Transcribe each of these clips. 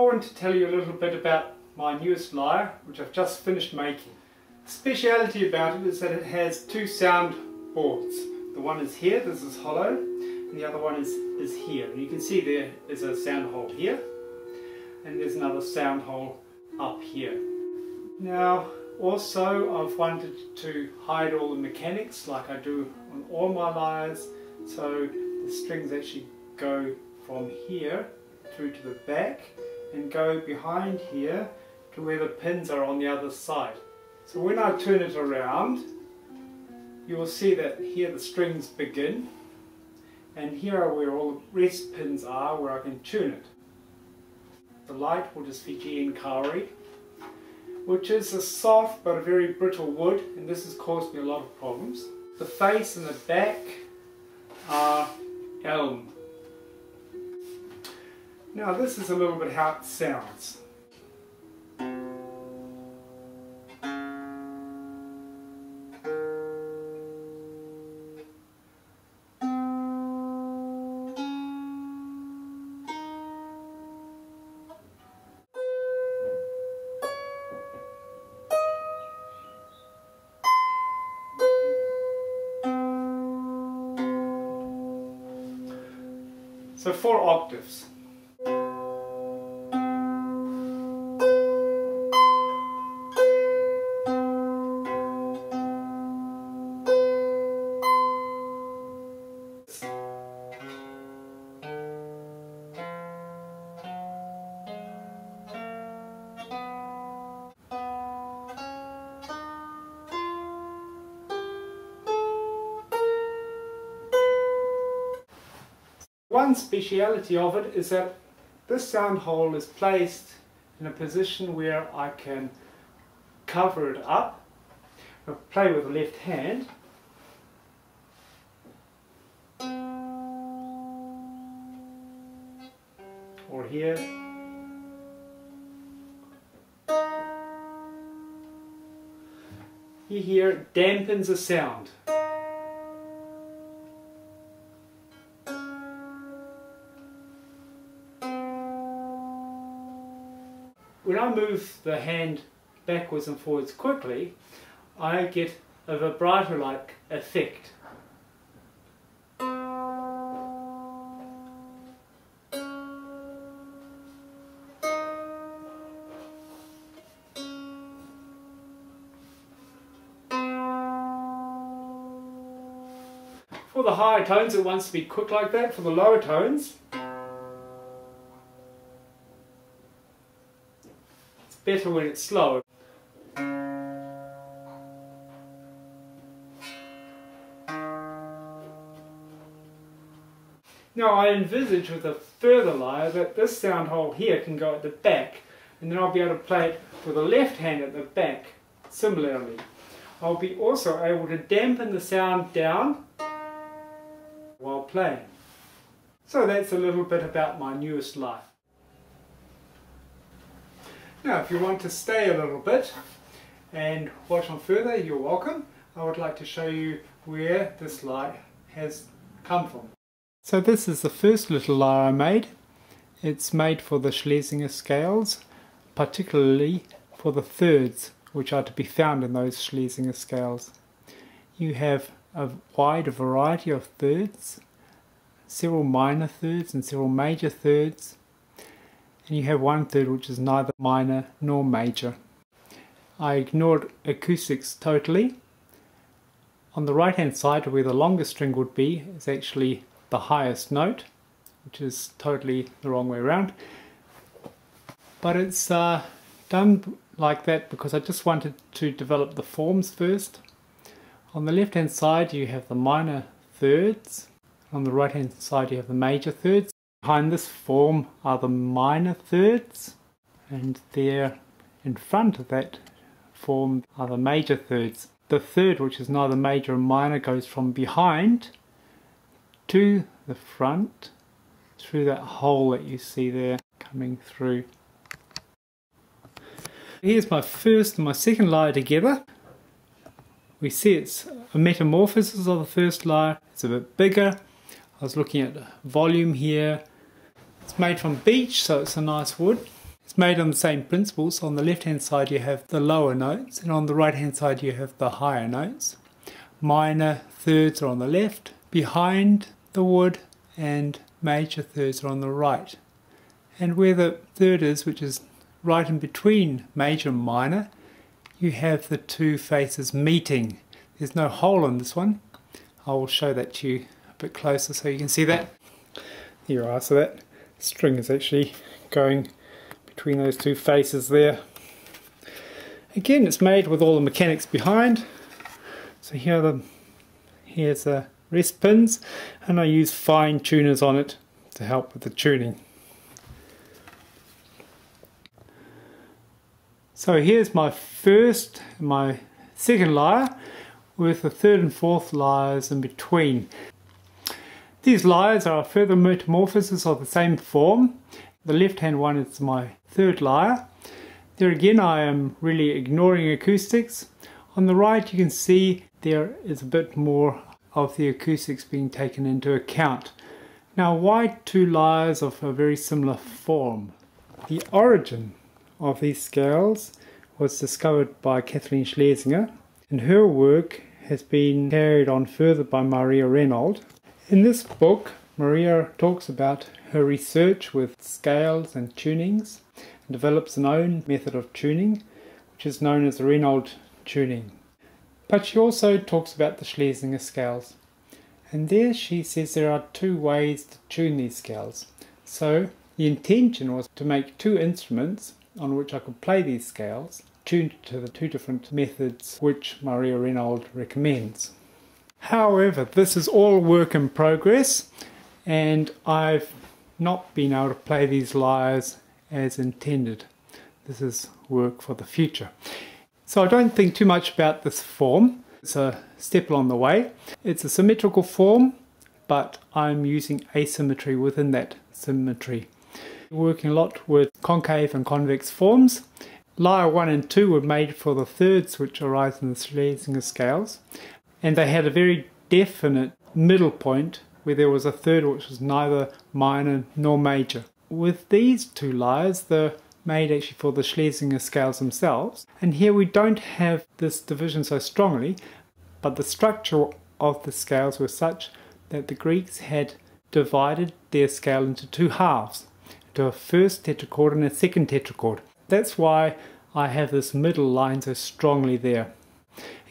want to tell you a little bit about my newest lyre, which I've just finished making. The speciality about it is that it has two sound boards. The one is here, this is hollow, and the other one is here. And you can see there is a sound hole here, and there's another sound hole up here. Now, also I've wanted to hide all the mechanics like I do on all my lyres, so the strings actually go from here through to the back and go behind here to where the pins are on the other side. So when I turn it around, you will see that here the strings begin, and here are where all the rest pins are, where I can tune it. The light wood is Fijian kauri, which is a soft but a very brittle wood, and this has caused me a lot of problems. The face and the back are elm. Now this is a little bit how it sounds. So 4 octaves. One speciality of it is that this sound hole is placed in a position where I can cover it up. I'll play with the left hand. Or here. You hear it dampens the sound. When I move the hand backwards and forwards quickly, I get a vibrato-like effect. For the higher tones it wants to be quick like that. For the lower tones, better when it's slow. Now I envisage with a further lyre that this sound hole here can go at the back, and then I'll be able to play it with the left hand at the back similarly. I'll be also able to dampen the sound down while playing. So that's a little bit about my newest lyre. Now if you want to stay a little bit and watch on further, you're welcome. I would like to show you where this lyre has come from. So this is the first little lyre I made. It's made for the Schlesinger scales, particularly for the thirds which are to be found in those Schlesinger scales. You have a wide variety of thirds, several minor thirds and several major thirds. And you have one third which is neither minor nor major. I ignored acoustics totally. On the right hand side, where the longest string would be, is actually the highest note, which is totally the wrong way around. But it's done like that because I just wanted to develop the forms first. On the left hand side you have the minor thirds. On the right hand side you have the major thirds. Behind this form are the minor thirds, and there in front of that form are the major thirds. The third, which is neither major nor minor, goes from behind to the front through that hole that you see there coming through. Here's my first and my second lyre together. We see it's a metamorphosis of the first lyre. It's a bit bigger. I was looking at volume here. It's made from beech, so it's a nice wood. It's made on the same principles. On the left hand side you have the lower notes, and on the right hand side you have the higher notes. Minor thirds are on the left, behind the wood, and major thirds are on the right. And where the third is, which is right in between major and minor, you have the two faces meeting. There's no hole in this one. I will show that to you a bit closer so you can see that. Here you are, so that string is actually going between those two faces there. Again, it's made with all the mechanics behind. So here's the rest pins, and I use fine tuners on it to help with the tuning. So here's my second lyre with the third and fourth lyres in between. These lyres are a further metamorphosis of the same form. The left hand one is my third lyre. There again I am really ignoring acoustics. On the right you can see there is a bit more of the acoustics being taken into account. Now, why two lyres of a very similar form? The origin of these scales was discovered by Kathleen Schlesinger, and her work has been carried on further by Maria Renaud. In this book, Maria talks about her research with scales and tunings and develops an own method of tuning, which is known as the Renaud tuning. But she also talks about the Schlesinger scales. And there she says there are two ways to tune these scales. So the intention was to make two instruments on which I could play these scales, tuned to the two different methods which Maria Renaud recommends. However, this is all work in progress, and I've not been able to play these lyres as intended. This is work for the future. So I don't think too much about this form. It's a step along the way. It's a symmetrical form, but I'm using asymmetry within that symmetry. Working a lot with concave and convex forms. Lyre 1 and 2 were made for the thirds which arise in the Schlesinger scales, and they had a very definite middle point where there was a third which was neither minor nor major. With these two lyres, they're made actually for the Schlesinger scales themselves, and here we don't have this division so strongly, but the structure of the scales was such that the Greeks had divided their scale into two halves, into a first tetrachord and a second tetrachord. That's why I have this middle line so strongly there.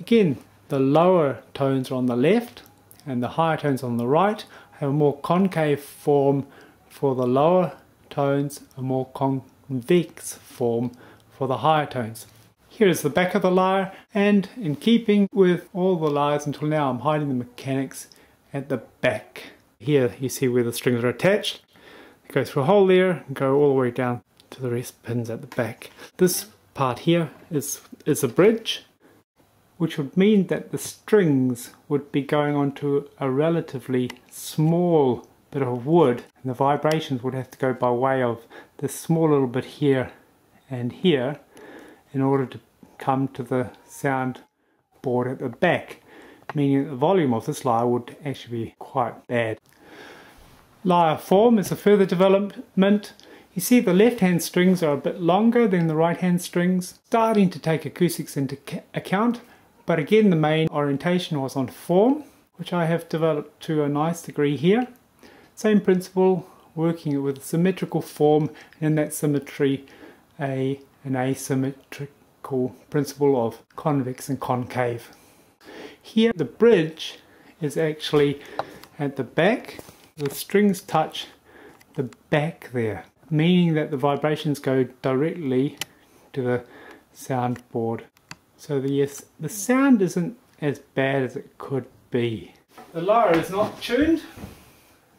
Again, the lower tones are on the left and the higher tones on the right. I have a more concave form for the lower tones, a more convex form for the higher tones. Here is the back of the lyre, and in keeping with all the lyres until now, I'm hiding the mechanics at the back. Here you see where the strings are attached. It goes through a hole there and go all the way down to the rest pins at the back. This part here is a bridge, which would mean that the strings would be going onto a relatively small bit of wood, and the vibrations would have to go by way of this small little bit here and here in order to come to the sound board at the back, meaning that the volume of this lyre would actually be quite bad. Lyre form is a further development. You see the left hand strings are a bit longer than the right hand strings, starting to take acoustics into account, but again the main orientation was on form, which I have developed to a nice degree here. Same principle, working with a symmetrical form, and in that symmetry an asymmetrical principle of convex and concave. Here the bridge is actually at the back. The strings touch the back there, meaning that the vibrations go directly to the soundboard. So the sound isn't as bad as it could be. The lyre is not tuned,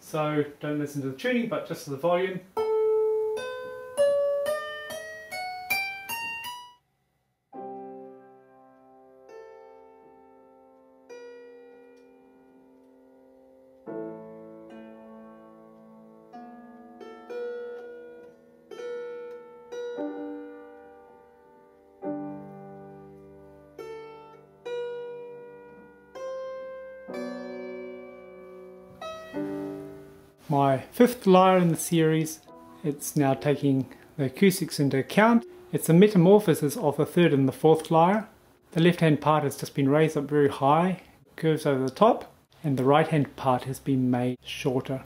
so don't listen to the tuning, but just to the volume. My fifth lyre in the series. It's now taking the acoustics into account, it's the metamorphosis of the third and the fourth lyre. The left hand part has just been raised up very high, curves over the top, and the right hand part has been made shorter.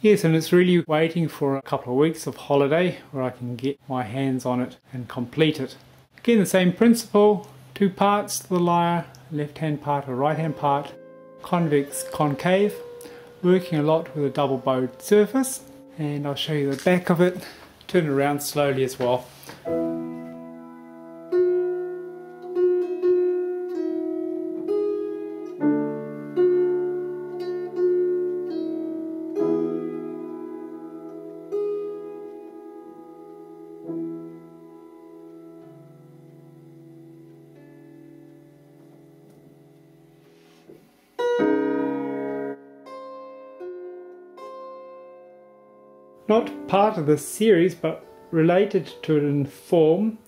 Yes, and it's really waiting for a couple of weeks of holiday where I can get my hands on it and complete it. Again, the same principle, two parts to the lyre, left hand part or right hand part, convex, concave, working a lot with a double bowed surface, and I'll show you the back of it, turn it around slowly as well. Not part of this series, but related to it in form,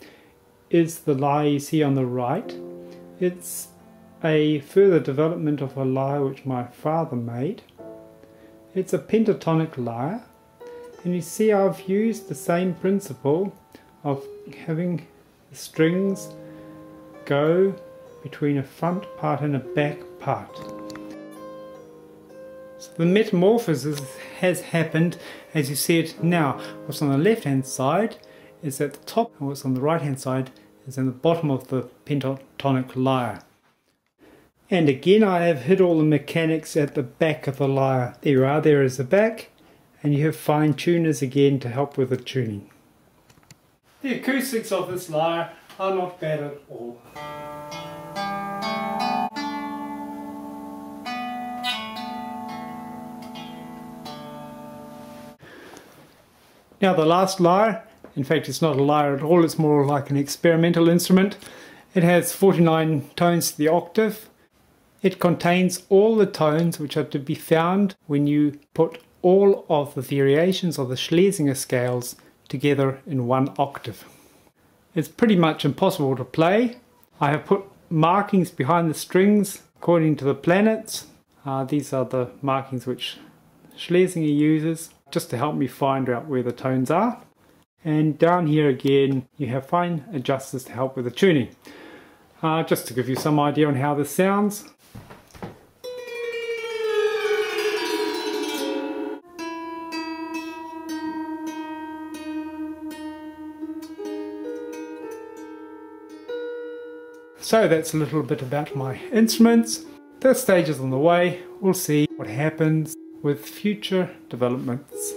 is the lyre you see on the right. It's a further development of a lyre which my father made. It's a pentatonic lyre, and you see I've used the same principle of having the strings go between a front part and a back part. So the metamorphosis has happened as you see it now. What's on the left hand side is at the top, and what's on the right hand side is in the bottom of the pentatonic lyre. And again I have hid all the mechanics at the back of the lyre. There you are, there is the back, and you have fine tuners again to help with the tuning. The acoustics of this lyre are not bad at all. Now the last lyre, in fact it's not a lyre at all, it's more like an experimental instrument. It has 49 tones to the octave. It contains all the tones which are to be found when you put all of the variations of the Schlesinger scales together in one octave. It's pretty much impossible to play. I have put markings behind the strings according to the planets. These are the markings which Schlesinger uses, just to help me find out where the tones are. And down here again you have fine adjusters to help with the tuning. Just to give you some idea on how this sounds. So that's a little bit about my instruments. The stage is on the way. We'll see what happens with future developments.